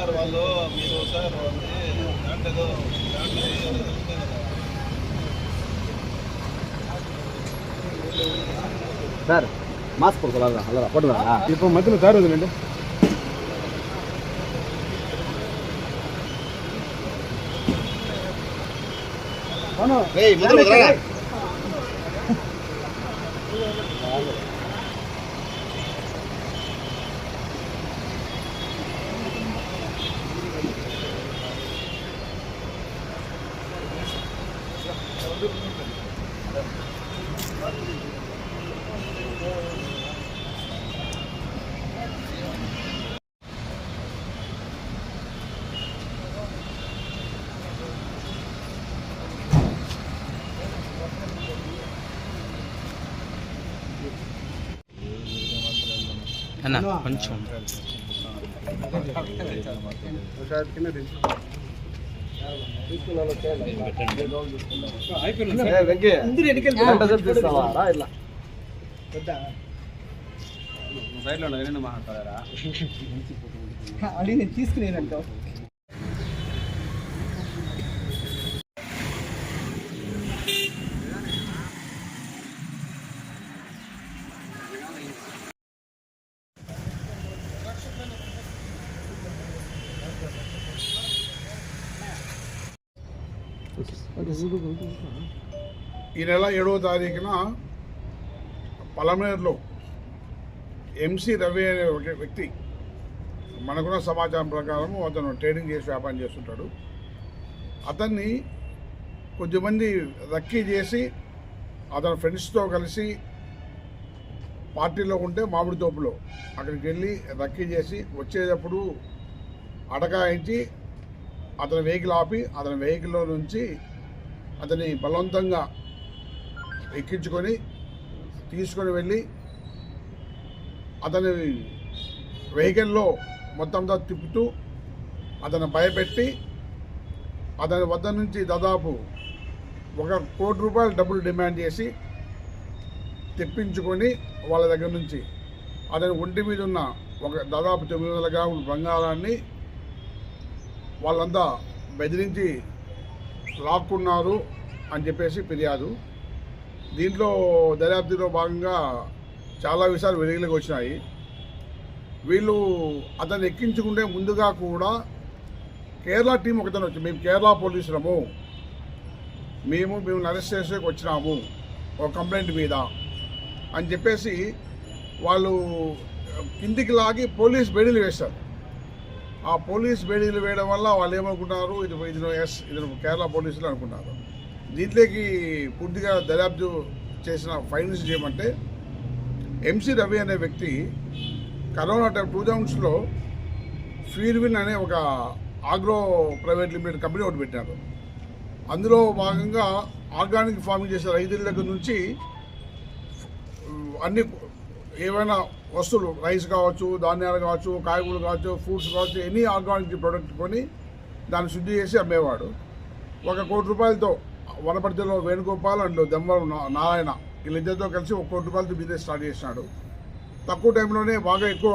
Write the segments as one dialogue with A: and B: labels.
A: Sir వాళ్ళు మీరు sir దాంట్లో
B: సార్ మాస్క్ కొడుకోవాలా అలా పడుతుందా ఇప్పుడు మధ్యలో సార్ వదిలేండి
C: అన్న కొంచెం
B: సైడ్లో రెండు మాట్లాడారా
D: అది నేను తీసుకునేనంట
E: ఈ నెల 7వ తారీఖున పలమనేరులో ఎంసీ రవి అనే ఒక వ్యక్తి మనకున్న సమాచారం ప్రకారం అతను ట్రేడింగ్ చేసి వ్యాపారం చేస్తుంటాడు. అతన్ని కొద్దిమంది రక్కీ చేసి అతని ఫ్రెండ్స్తో కలిసి పార్టీలో ఉంటే మామిడి తోపులో అక్కడికి వెళ్ళి రక్కీ చేసి వచ్చేటప్పుడు అటకాయించి అతని వెహికల్ ఆపి అతని వెహికల్లో నుంచి అతని బలవంతంగా ఎక్కించుకొని తీసుకొని వెళ్ళి అతని వెహికల్లో మొత్తంగా తిప్పుతూ అతను భయపెట్టి అతని వద్ద నుంచి దాదాపు ₹1 కోటి డబ్బులు డిమాండ్ చేసి తెప్పించుకొని వాళ్ళ దగ్గర నుంచి అతని ఒంటి మీద ఉన్న దాదాపు 900 గ్రాముల బంగారాన్ని వాళ్ళంతా బెదిరించి లాక్కున్నారు అని చెప్పేసి ఫిర్యాదు. దీంట్లో దర్యాప్తులో భాగంగా చాలా విషయాలు వెలుగులోకి వచ్చినాయి. వీళ్ళు అతన్ని ఎక్కించుకుంటే ముందుగా కూడా కేరళ టీం ఒకతను వచ్చి మేము కేరళ పోలీసులము మేము అరెస్ట్ చేసేకి వచ్చినాము ఒక కంప్లైంట్ మీద అని చెప్పేసి వాళ్ళు కిందికి లాగి పోలీస్ బేడీలు వేశారు. ఆ పోలీస్ బేడీలు వేయడం వల్ల వాళ్ళు ఏమనుకుంటున్నారు ఇది కేరళ పోలీసులు అనుకున్నారు. దీంట్లోకి పూర్తిగా దర్యాప్తు చేసిన ఫైండింగ్స్ చేయమంటే ఎంసీ రవి అనే వ్యక్తి కరోనా 2000లో ఫీర్విన్ అనే ఒక ఆగ్రో ప్రైవేట్ లిమిటెడ్ కంపెనీ ఒకటి పెట్టారు. అందులో భాగంగా ఆర్గానిక్ ఫార్మింగ్ చేసే రైతుల దగ్గర నుంచి అన్ని ఏవైనా వస్తువులు రైస్ కావచ్చు, ధాన్యాలు కావచ్చు, కాయగూరలు కావచ్చు, ఫ్రూట్స్ కావచ్చు, ఎనీ ఆర్గానిక్ ప్రోడక్ట్ కొని దాన్ని శుద్ధి చేసి అమ్మేవాడు. ₹1 కోటి వనపర్తిలో వేణుగోపాల్ అండ్ దెమ్మవరం నారాయణ వీళ్ళిద్దరితో కలిసి ₹1 కోటి బిజినెస్ స్టార్ట్ చేసినాడు. తక్కువ టైంలోనే బాగా ఎక్కువ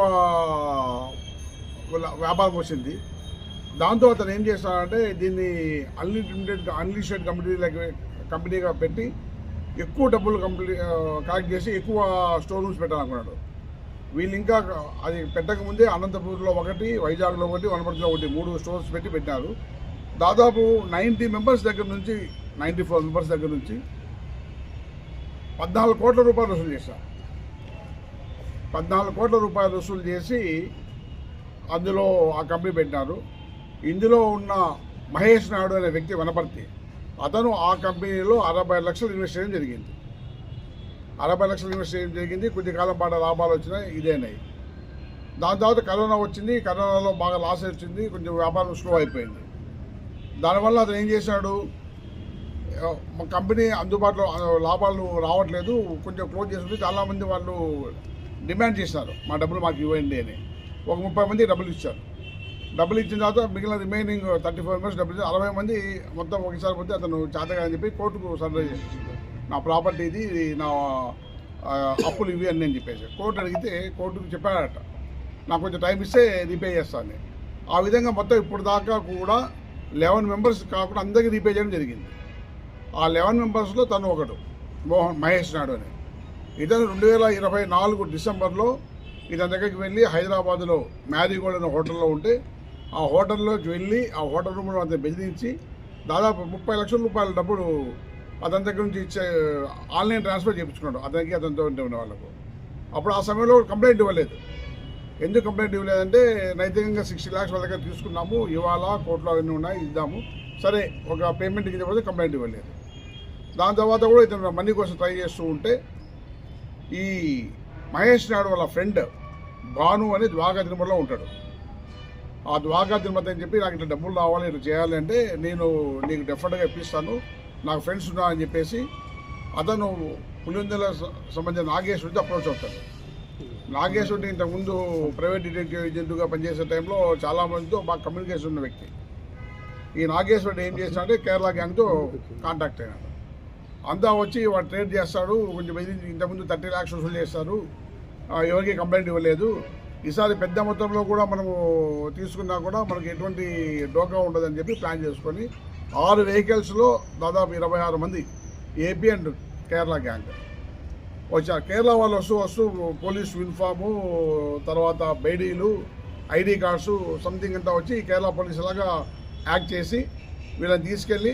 E: వ్యాపారం వచ్చింది. దాంతో అతను ఏం చేస్తాడంటే దీన్ని అన్లిమిటెడ్ కంపెనీగా పెట్టి ఎక్కువ డబ్బులు కలెక్ట్ చేసి ఎక్కువ స్టోర్ రూమ్స్ పెట్టాలనుకున్నాడు. వీళ్ళు ఇంకా అది పెట్టకముందే అనంతపూర్లో ఒకటి, వైజాగ్లో ఒకటి, వనపర్తిలో ఒకటి 3 స్టోర్స్ పెట్టారు. దాదాపు 94 మెంబర్స్ దగ్గర నుంచి ₹14 కోట్ల వసూలు చేశారు. ₹14 కోట్ల వసూలు చేసి అందులో ఆ కంపెనీ పెట్టినారు. ఇందులో ఉన్న మహేష్ నాయుడు అనే వ్యక్తి వనపర్తి అతను ఆ కంపెనీలో 60 లక్షలు ఇన్వెస్ట్ చేయడం జరిగింది. 60 లక్షలు ఇన్వెస్ట్ చేయడం జరిగింది. కొద్ది కాలం పాటు లాభాలు వచ్చినాయి, ఇదేనాయి. దాని తర్వాత కరోనా వచ్చింది. కరోనాలో బాగా లాస్ వచ్చింది, కొంచెం వ్యాపారం స్లో అయిపోయింది. దానివల్ల అతను ఏం చేశాడు, కంపెనీ అందుబాటులో లాభాలు రావట్లేదు, కొంచెం క్లోజ్ చేసుకుంటే చాలామంది వాళ్ళు డిమాండ్ చేసినారు మా డబ్బులు మాకు ఇవ్వండి అని. ఒక 30 మంది డబ్బులు ఇచ్చారు. డబ్బులు ఇచ్చిన తర్వాత మిగిలిన రిమైనింగ్ 34 మెంబర్స్ డబ్బులు 60 మంది మొత్తం ఒకసారి పోతే అతను చేతగా అని చెప్పి కోర్టుకు సరెండర్ చేసేసి నా ప్రాపర్టీ ఇది, నా అప్పులు ఇవి అని నేను చెప్పేసి కోర్టు అడిగితే కోర్టుకు చెప్పాడట నాకు కొంచెం టైం ఇస్తే రీపే చేస్తాను. ఆ విధంగా మొత్తం ఇప్పుడు దాకా కూడా 11 మెంబర్స్ కాకుండా అందరికీ రీపే చేయడం జరిగింది. ఆ 11 మెంబర్స్లో తను ఒకడు మహేష్ నాయుడు అని. ఇతను 2024 డిసెంబర్లో ఇతని దగ్గరికి వెళ్ళి హైదరాబాద్లో మ్యారీగోల్డ్ అనే హోటల్లో ఉంటే ఆ హోటల్లోకి వెళ్ళి ఆ హోటల్ రూమ్లో అతను బెదిరించి దాదాపు 30 లక్షల రూపాయల డబ్బులు అతని దగ్గర నుంచి ఇచ్చే ఆన్లైన్ ట్రాన్స్ఫర్ చేయించుకున్నాడు అతనికి, అతనితో ఉన్న వాళ్ళకు. అప్పుడు ఆ సమయంలో కంప్లైంట్ ఇవ్వలేదు. ఎందుకు కంప్లైంట్ ఇవ్వలేదంటే నైతికంగా 60 lakhs వాళ్ళ దగ్గర తీసుకున్నాము, ఇవాళ కోర్టులో అవన్నీ ఉన్నాయి, ఇద్దాము, సరే ఒక పేమెంట్ కింద పోతే కంప్లైంట్ ఇవ్వలేదు. దాని తర్వాత కూడా ఇతను మనీ కోసం ట్రై చేస్తూ ఉంటే ఈ మహేష్ నాయుడు వాళ్ళ ఫ్రెండ్ భాను అని ద్వారకా తిరుమలలో ఉంటాడు. ఆ ద్వారకా తిరుమల అని చెప్పి నాకు ఇట్లా డబ్బులు రావాలి, ఇట్లా చేయాలి అంటే నేను నీకు డెఫినెట్గా ఇప్పిస్తాను, నాకు ఫ్రెండ్స్ ఉన్నా అని చెప్పేసి అతను పులివెందుల సంబంధించిన నాగేశ్వరితో అప్రోచ్ అవుతాడు. నాగేశ్వరి ఇంతకుముందు ప్రైవేట్ డిటెక్టివ్ ఏజెంట్గా పనిచేసే టైంలో చాలామందితో బాగా కమ్యూనికేషన్ ఉన్న వ్యక్తి. ఈ నాగేశ్వరి ఏం చేస్తాడంటే కేరళ గ్యాంగ్తో కాంటాక్ట్ అయినాడు. అంతా వచ్చి వాడు ట్రేడ్ చేస్తాడు, కొంచెం ఇంతకుముందు 30 lakhs వసూలు చేస్తారు, ఎవరికి కంప్లైంట్ ఇవ్వలేదు, ఈసారి పెద్ద మొత్తంలో కూడా మనము తీసుకున్నా కూడా మనకి ఎటువంటి డోకా ఉండదని చెప్పి ప్లాన్ చేసుకొని 6 vehiclesలో దాదాపు 26 మంది ఏపీ అండ్ కేరళ గ్యాంగ్ వచ్చారు. కేరళ వాళ్ళు వస్తూ పోలీస్ యూనిఫాము, తర్వాత బైడీలు, ఐడి కార్డ్స్ సంథింగ్ అంతా వచ్చి కేరళ పోలీసు లాగా యాక్ట్ చేసి వీళ్ళని తీసుకెళ్ళి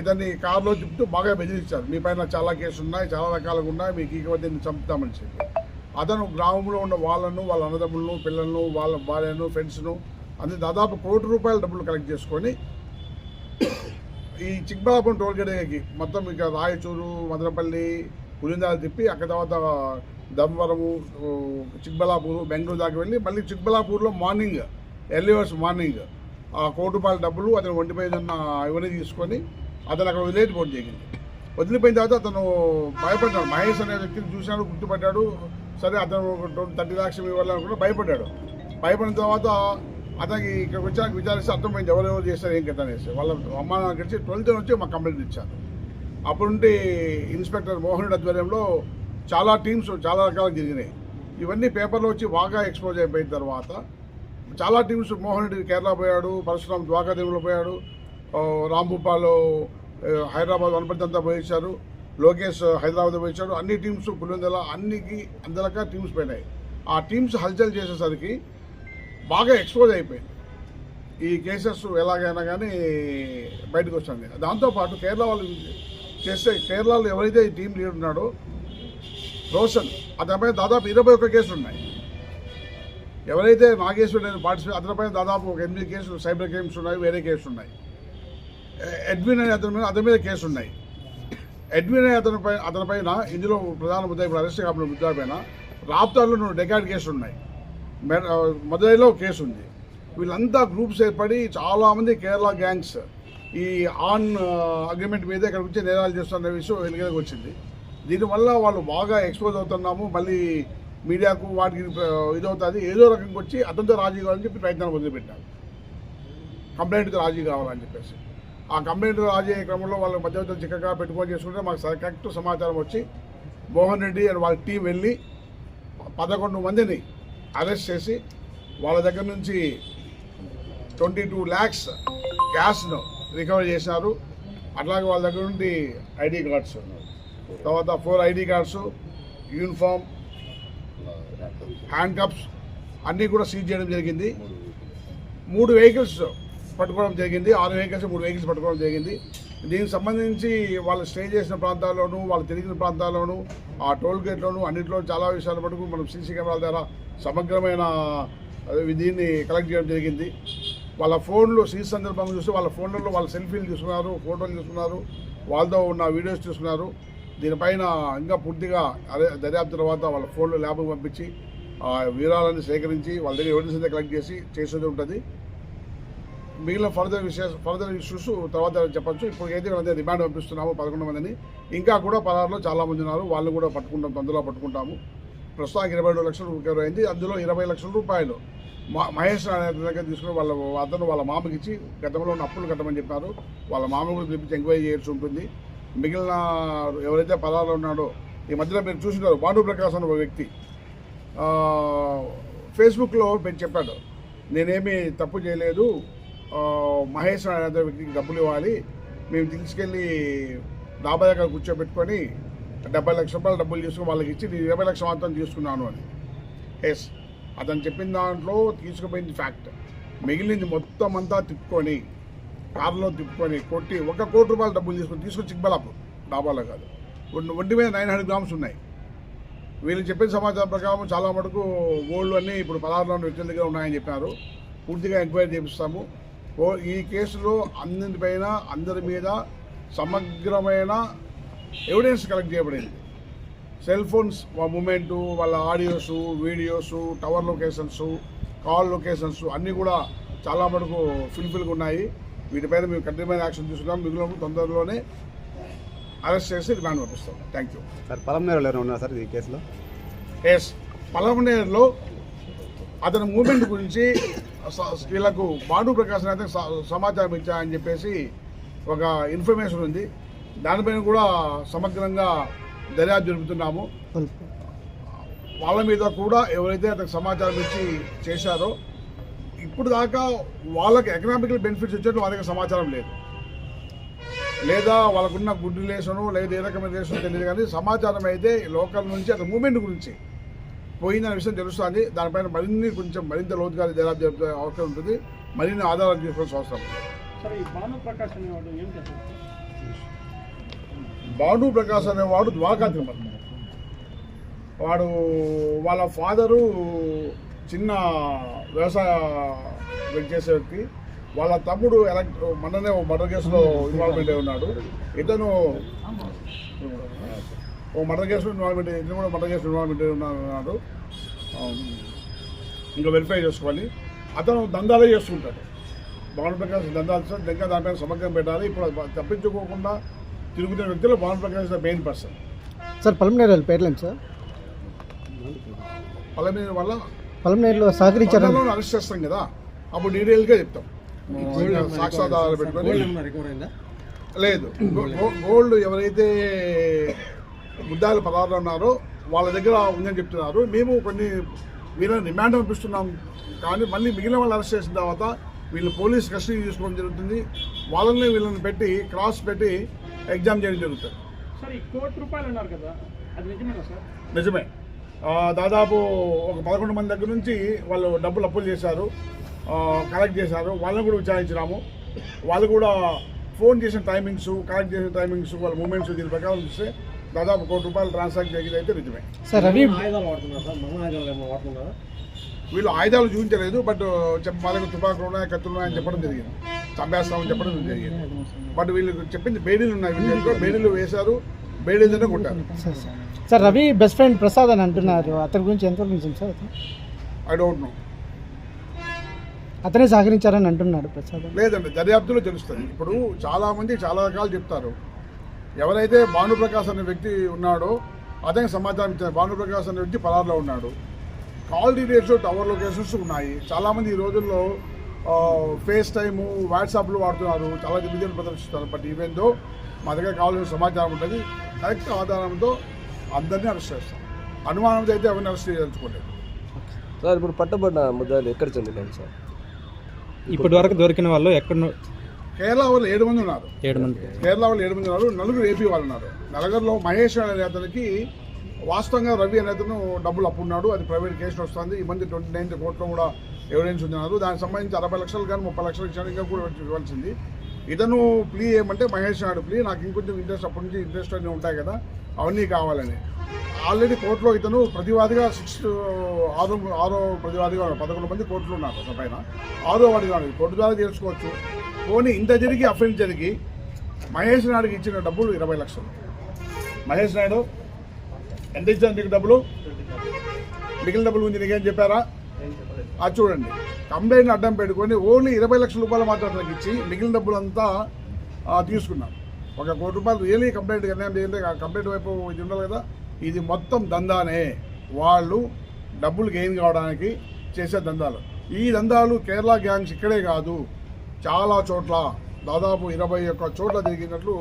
E: ఇతన్ని కారులో తిప్పుతూ బాగా బెదిరించారు. మీ పైన చాలా కేసులు ఉన్నాయి, చాలా రకాలుగా ఉన్నాయి, మీకు ఇకపోతే చంపుతామని చెప్పి. అతను గ్రామంలో ఉన్న వాళ్ళను, వాళ్ళ అన్నదమ్ములను, పిల్లలను, వాళ్ళ భార్యను, ఫ్రెండ్స్ను అన్ని దాదాపు ₹1 కోటి డబ్బులు కలెక్ట్ చేసుకొని ఈ చిక్బలాపురం టోల్గేట్కి మొత్తం ఇక రాయచూరు, మదనపల్లి, పులిందాలు తిప్పి అక్కడ తర్వాత ధర్మవరము, చిక్బలాపూరు, బెంగళూరు దాకా వెళ్ళి మళ్ళీ చిక్బలాపూర్లో మార్నింగ్ ఎర్లీ అవర్స్ మార్నింగ్ ఆ ₹1 కోటి డబ్బులు అతను ఒంటిపై ఉన్న ఇవన్నీ తీసుకొని అతను అక్కడ వదిలేకపోవడం జరిగింది. వదిలిపోయిన తర్వాత అతను భయపడ్డాడు. మహేష్ అనే వ్యక్తిని చూశాడు, గుర్తుపట్టాడు. సరే అతను 30 lakhs ఇవ్వాలనుకుంటే భయపడ్డాడు. భయపడిన తర్వాత అతనికి ఇక్కడికి వచ్చాక విచారిస్తే అర్థమైంది ఎవరెవరు చేస్తారు ఏం కదా అనేసి. వాళ్ళ అమ్మ నాన్న కలిసి 12th వచ్చి మాకు కంప్లైంట్ ఇచ్చారు. అప్పుడుంటే ఇన్స్పెక్టర్ మోహన్ రెడ్డి ఆధ్వర్యంలో చాలా టీమ్స్ చాలా రకాలుగా జరిగినాయి. ఇవన్నీ పేపర్లో వచ్చి బాగా ఎక్స్పోజ్ అయిపోయిన తర్వాత చాలా టీమ్స్ మోహన్ రెడ్డి కేరళ పోయాడు, పరశురామ్ ద్వారకా తిరుమల పోయాడు, రాంభూపాలు హైదరాబాద్ వనపర్తి అంతా పోయించారు, లోకేష్ హైదరాబాద్ పోయించాడు. అన్ని టీమ్స్ పులివెందుల అందరికా టీమ్స్ పోయినాయి. ఆ టీమ్స్ హల్చల్ చేసేసరికి బాగా ఎక్స్పోజ్ అయిపోయింది. ఈ కేసెస్ ఎలాగైనా కానీ బయటకు వచ్చింది. దాంతోపాటు కేరళ వాళ్ళు చేస్తే కేరళలో ఎవరైతే ఈ టీం లీడర్ ఉన్నాడో రోషన్, అతనిపై దాదాపు 21 కేసులు ఉన్నాయి. ఎవరైతే నాగేశ్వరి నేను పార్టిసిపేట్ అతనిపై దాదాపు 8 కేసులు సైబర్ క్రైమ్స్ ఉన్నాయి, వేరే కేసులు ఉన్నాయి. ఎడ్విన్ అనే అతని మీద కేసు ఉన్నాయి. ఎడ్విన్ అనే అతనిపైన ఇందులో ప్రధాన ముద్ద ఇప్పుడు అరెస్ట్ కాకుండా ముద్ద పైన రాప్తార్లో డెకాడ్ కేసులు ఉన్నాయి, మదురైలో కేసు ఉంది. వీళ్ళంతా గ్రూప్స్ ఏర్పడి చాలామంది కేరళ గ్యాంగ్స్ ఈ అగ్రిమెంట్ మీద ఇక్కడికి వచ్చి నేరాలు చేస్తున్న విషయం వెలుగులోకి వచ్చింది. దీనివల్ల వాళ్ళు బాగా ఎక్స్పోజ్ అవుతున్నాము, మళ్ళీ మీడియాకు వాటికి ఇదవుతుంది, ఏదో రకంగా వచ్చి అతనితో రాజీ కావాలని చెప్పి ప్రయత్నాలు మొదలుపెట్టారు. కంప్లైంట్తో రాజీ కావాలని చెప్పేసి ఆ కంప్లైంట్ రాజీ అయ్యే క్రమంలో వాళ్ళ మధ్యవర్తులు చిక్కగా పెట్టుకొని చేసుకుంటే మాకు కరెక్ట్ సమాచారం వచ్చి మోహన్ రెడ్డి అండ్ వాళ్ళ టీం వెళ్ళి 11 మందిని అరెస్ట్ చేసి వాళ్ళ దగ్గర నుంచి 22 lakhs క్యాష్ను రికవర్ చేసినారు. అట్లాగే వాళ్ళ దగ్గర నుండి ఐడి కార్డ్స్, తర్వాత 4 ID cards, uniform, hand cups అన్నీ కూడా సీజ్ చేయడం జరిగింది. 3 vehicles పట్టుకోవడం జరిగింది. 6 vehicles 3 vehicles పట్టుకోవడం జరిగింది. దీనికి సంబంధించి వాళ్ళు స్టే చేసిన ప్రాంతాల్లోనూ, వాళ్ళు తిరిగిన ప్రాంతాల్లోనూ, ఆ టోల్ గేట్లోనూ అన్నింటిలో చాలా విషయాలు పట్టుకు మనం సీసీ కెమెరాల ద్వారా సమగ్రమైన దీన్ని కలెక్ట్ చేయడం జరిగింది. వాళ్ళ ఫోన్లు సీసీ సందర్భంగా చూస్తే వాళ్ళ ఫోన్లలో వాళ్ళ సెల్ఫీలు తీసుకున్నారు, ఫోటోలు తీసుకున్నారు, వాళ్ళతో ఉన్న వీడియోస్ తీసుకున్నారు. దీనిపైన ఇంకా పూర్తిగా దర్యాప్తు తర్వాత వాళ్ళ ఫోన్లు ల్యాబ్కి పంపించి వివరాలన్నీ సేకరించి వాళ్ళ దగ్గర ఎవిడెన్స్ అయితే కలెక్ట్ చేసేది ఉంటుంది. మిగిలిన ఫర్దర్ ఇష్యూస్ తర్వాత చెప్పచ్చు. ఇప్పుడు అయితే అదే రిమాండ్ పంపిస్తున్నాము 11 మందిని. ఇంకా కూడా పరారులో చాలామంది ఉన్నారు, వాళ్ళు కూడా పట్టుకుంటాం, తొందరలో పట్టుకుంటాము. ప్రస్తుతానికి 22 లక్షలు రికవర్ అయింది. అందులో 20 లక్షల రూపాయలు మహేష్ అనే దగ్గర తీసుకుని వాళ్ళ మామకి ఇచ్చి గతంలో ఉన్న అప్పులు కట్టమని చెప్పారు. వాళ్ళ మామ కూడా పిలిపించి ఎంక్వైరీ చేయాల్సి ఉంటుంది. మిగిలిన ఎవరైతే పరారులో ఉన్నాడో ఈ మధ్యలో మీరు చూసినారు, భాను ప్రకాశ్ అనే ఒక వ్యక్తి ఫేస్బుక్లో చెప్పాడు, నేనేమి తప్పు చేయలేదు, మహేష్ అనే వ్యక్తికి డబ్బులు ఇవ్వాలి, మేము తీసుకెళ్ళి డాబా దగ్గర కూర్చోబెట్టుకొని 70 లక్షల రూపాయలు డబ్బులు తీసుకుని వాళ్ళకి ఇచ్చి నేను 20 లక్షల మాత్రం తీసుకున్నాను అని. ఎస్, అతను చెప్పిన దాంట్లో తీసుకుపోయింది ఫ్యాక్ట్. మిగిలింది మొత్తం అంతా తిప్పుకొని కారులో తిప్పుకొని కొట్టి 1 కోటి రూపాయలు డబ్బులు తీసుకొని చిక్బలాపు డాబాలో కాదు, ఒంటి మీద 900 గ్రామ్స్ ఉన్నాయి. వీళ్ళు చెప్పిన సమాచారం ప్రకారం చాలా మటుకు గోల్డ్ అన్నీ ఇప్పుడు 16 వ్యక్తుల దగ్గర ఉన్నాయని చెప్పినారు. పూర్తిగా ఎంక్వైరీ చేపిస్తాము. ఈ కేసులో అందరిపైన అందరి మీద సమగ్రమైన ఎవిడెన్స్ కలెక్ట్ చేయబడింది. సెల్ ఫోన్స్ మూమెంటు, వాళ్ళ audios, videos, tower locations, call locations అన్నీ కూడా చాలా మటుకు ఫుల్ఫిల్గా ఉన్నాయి. వీటిపైన మేము కఠినమైన యాక్షన్ తీసుకున్నాం. మిగిలిన తొందరలోనే అరెస్ట్ చేసి రిమాండ్ పంపిస్తాం. Thank you
B: sir. పలంనేరులో ఎవరైనా ఉన్నారు సార్ ఈ కేసులో?
E: ఎస్, పలంనేరులో అతని మూమెంట్ గురించి వీళ్ళకు భాను ప్రకాశ్ అయితే సమాచారం ఇచ్చాయని చెప్పేసి ఒక ఇన్ఫర్మేషన్ ఉంది. దానిపైన కూడా సమగ్రంగా దర్యాప్తు జరుపుతున్నాము. వాళ్ళ మీద కూడా ఎవరైతే అతనికి సమాచారం ఇచ్చి చేశారో ఇప్పుడు దాకా వాళ్ళకి ఎకనామికల్ బెనిఫిట్స్ వచ్చేట్టు వాళ్ళకి సమాచారం లేదు, లేదా వాళ్ళకున్న గుడ్ రిలేషను లేదా ఏ రకమైన రిలేషన్ తెలియదు. కానీ సమాచారం అయితే లోకల్ నుంచి అతని మూమెంట్ గురించి పోయిందనే విషయం తెలుస్తుంది. దానిపైన మరింత లోతుగా దర్యాప్తు జరిపే అవసరం ఉంటుంది. మరిన్ని ఆధారాలు తీసుకోవాల్సిన అవసరం. భాను ప్రకాష్ అనేవాడు ద్వారకా తిరుమల. వాడు వాళ్ళ ఫాదరు చిన్న వ్యవసాయ చేసే వ్యక్తి. వాళ్ళ తమ్ముడు మొన్ననే మర్డర్ కేసులో ఇన్వాల్వ్మెంట్ అయి ఉన్నాడు. ఇతను మర్డర్ కేసులో ఇన్వాల్వ్మెంట్ అయి ఉన్నాడు. ఇంకా వెరిఫై చేసుకోవాలి. అతను దందాలే చేస్తుంటాడు. భాను ప్రకాష్ దందాలు ఇంకా దానిపైన సమగ్రం పెట్టాలి. ఇప్పుడు తప్పించుకోకుండా తిరుగుతున్న వ్యక్తులు Bhanu Prakash the main person.
D: Sir Palamaneru పేర్లేండి సార్?
E: పలంనేరు వల్ల
D: పలంనేరులో సహకరించారు
E: అరెస్ట్ చేస్తాం కదా, అప్పుడు డీటెయిల్గా చెప్తాం. సాక్ష్యాధారాలు పెట్టుకొని లేదు, గోల్డ్ ఎవరైతే ముద్దాయిలు 16 ఉన్నారో వాళ్ళ దగ్గర ఉందని చెప్తున్నారు. మేము కొన్ని వీళ్ళని రిమాండ్ పంపిస్తున్నాం. కానీ మళ్ళీ మిగిలిన వాళ్ళు అరెస్ట్ చేసిన తర్వాత వీళ్ళు పోలీస్ కస్టడీ తీసుకోవడం జరుగుతుంది. వీళ్ళని పెట్టి క్రాస్ పెట్టి ఎగ్జామ్ చేయడం జరుగుతుంది. నిజమే. దాదాపు ఒక 11 మంది దగ్గర నుంచి వాళ్ళు డబ్బులు అప్పులు చేశారు, కలెక్ట్ చేశారు. వాళ్ళని కూడా విచారించినాము. వాళ్ళు కూడా ఫోన్ చేసిన టైమింగ్స్, కలెక్ట్ చేసిన టైమింగ్స్, వాళ్ళ మూమెంట్స్ దీని ప్రకారం చూస్తే దాదాపు 1 కోటి రూపాయలు ట్రాన్సాక్ట్ జరిగింది అయితే నిజమే. వీళ్ళు ఆయుధాలు చూపించలేదు, బట్ వాళ్ళకి తుపాకులు ఉన్నాయి, కత్తులు ఉన్నాయని చెప్పడం జరిగింది. చంపేస్తామని చెప్పడం జరిగింది. బట్ వీళ్ళు చెప్పింది బేడీలు ఉన్నాయి. వీళ్ళు బేడీలు వేశారు, బేడీలతోనే కొట్టారు.
D: Sir Ravi best friend Prasad అని అంటున్నారు, అతని గురించి ఎంతవరకు నిజం సార్?
E: I don't know.
D: అతనే సహకరించారని అంటున్నాడు ప్రసాద్.
E: లేదండి, దర్యాప్తులో తెలుస్తుంది. ఇప్పుడు చాలామంది చాలా రకాలు చెప్తారు. ఎవరైతే భానుప్రకాష్ అనే వ్యక్తి ఉన్నాడో అతనికి సమాచారం ఇచ్చారు. భానుప్రకాష్ అనే వ్యక్తి పలార్లో ఉన్నాడు. కాల్ డీటెయిల్స్, టవర్ లొకేషన్స్ ఉన్నాయి. చాలామంది ఈ రోజుల్లో ఫేస్ టైము, వాట్సాప్లు వాడుతున్నారు, చాలా విధులు ప్రదర్శిస్తారు. బట్ ఈవెందో మా దగ్గర కావాల్సిన సమాచారం ఉంటుంది. కరెక్ట్ ఆధారంతో అందరినీ అరెస్ట్ చేస్తాం. అనుమానంతో అయితే ఎవరిని అరెస్ట్ చేయదలుచుకోలేదు.
C: సార్ ఇప్పుడు పట్టబడిన ముద్దాయిలు ఎక్కడ చెందుతారు సార్?
D: ఇప్పటి వరకు దొరికిన వాళ్ళు ఎక్కడ?
E: కేరళ వాళ్ళు 7 మంది ఉన్నారు.
D: 7 మంది
E: కేరళ వాళ్ళు 7 మంది ఉన్నారు. 4 ఏపీ వాళ్ళు ఉన్నారు. నలుగురిలో మహేష్ అనే అతనికి వాస్తవంగా రవి అనే అతను డబ్బులు అప్పున్నాడు. అది ప్రైవేట్ కేసులో వస్తుంది. ఈ మంది 29 కోట్ల కూడా ఎవిడెన్స్ ఉన్నారు. దానికి సంబంధించి 60 లక్షలు కానీ 30 లక్షలు ఇచ్చాడు. ఇంకా కూడా ఇవ్వాల్సింది. ఇతను ప్లీ ఏమంటే మహేష్ నాడు ప్లీ, నాకు ఇంకొంచెం ఇంట్రెస్ట్, అప్పటి నుంచి ఇంట్రెస్ట్ అన్నీ ఉంటాయి కదా, అవన్నీ కావాలని. ఆల్రెడీ కోర్టులో ఇతను ప్రతివాదిగా 6 ప్రతివాదిగా 11 మంది కోర్టులు ఉన్నారు. అతని పైన 6వ వాడిగా కోర్టు ద్వారా తెలుసుకోవచ్చు. పోనీ ఇంత జరిగి అఫెన్స్ జరిగి మహేష్ నాయుడుకి ఇచ్చిన డబ్బులు 20 లక్షలు. మహేష్ నాయుడు ఎంత ఇచ్చాను నీకు డబ్బులు? మిగిలిన డబ్బులు గురించి నీకేం చెప్పారా? అది చూడండి. కంప్లైంట్ అడ్డం పెట్టుకొని ఓన్లీ 20 లక్షల రూపాయలు మాత్రం నాకు ఇచ్చి మిగిలిన డబ్బులంతా తీసుకున్నాం. 1 కోటి రూపాయలు రియలీ కంప్లైంట్ అన్యాయం చేయండి. కంప్లైంట్ వైపు ఇది ఉండాలి కదా. ఇది మొత్తం దందానే. వాళ్ళు డబ్బులు గెయిన్ కావడానికి చేసే దందాలు. ఈ దందాలు కేరళ గ్యాంగ్స్ ఇక్కడే కాదు, చాలా చోట్ల దాదాపు 21 చోట్ల తిరిగినట్లు.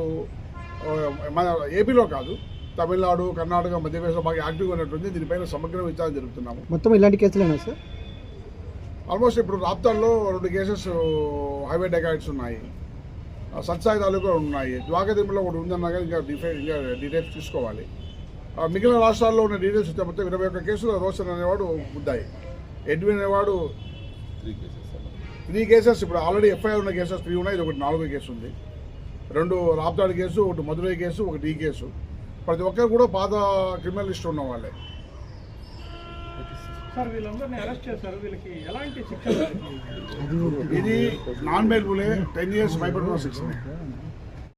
E: మన ఏపీలో కాదు, తమిళనాడు, కర్ణాటక, మధ్యప్రదేశ్లో బాగా యాక్టివ్గా ఉన్నట్టుంది. దీనిపైన సమగ్ర విచారణ జరుపుతున్నాము.
D: మొత్తం ఇలాంటి కేసులేనా సార్?
E: ఆల్మోస్ట్ ఇప్పుడు రాప్తాల్లో 2 కేసెస్ హైవే డెకాయిట్స్ ఉన్నాయి, సత్సాయి తాలూకా ఉన్నాయి, ద్వారకాతిమ్మలో ఒకటి ఉందన్నా కానీ ఇంకా డీటెయిల్స్ తీసుకోవాలి. మిగిలిన రాష్ట్రాల్లో ఉన్న డీటెయిల్స్ ఇస్తే మొత్తం 21 కేసులు రోషన్ అనేవాడు ముద్దాయి, ఎడ్విన్ అనేవాడు 3 కేసెస్. ఇప్పుడు ఆల్రెడీ ఎఫ్ఐఆర్ ఉన్న కేసెస్ 3 ఉన్నాయి, ఇది ఒకటి 4వ కేసు ఉంది. 2 రాప్తాడు కేసు, ఒకటి మధురై కేసు, ఒకటి ఈ కేసు. ప్రతి ఒక్కరు కూడా పాత క్రిమినల్ లిస్ట్ ఉన్న వాళ్ళే.
F: సార్ వీళ్ళందరినీ అరెస్ట్ చేశారు, వీళ్ళకి ఎలాంటి శిక్ష?
E: ఇది నాన్ బెయిలబులే, 10 years భయపడుతున్న శిక్ష.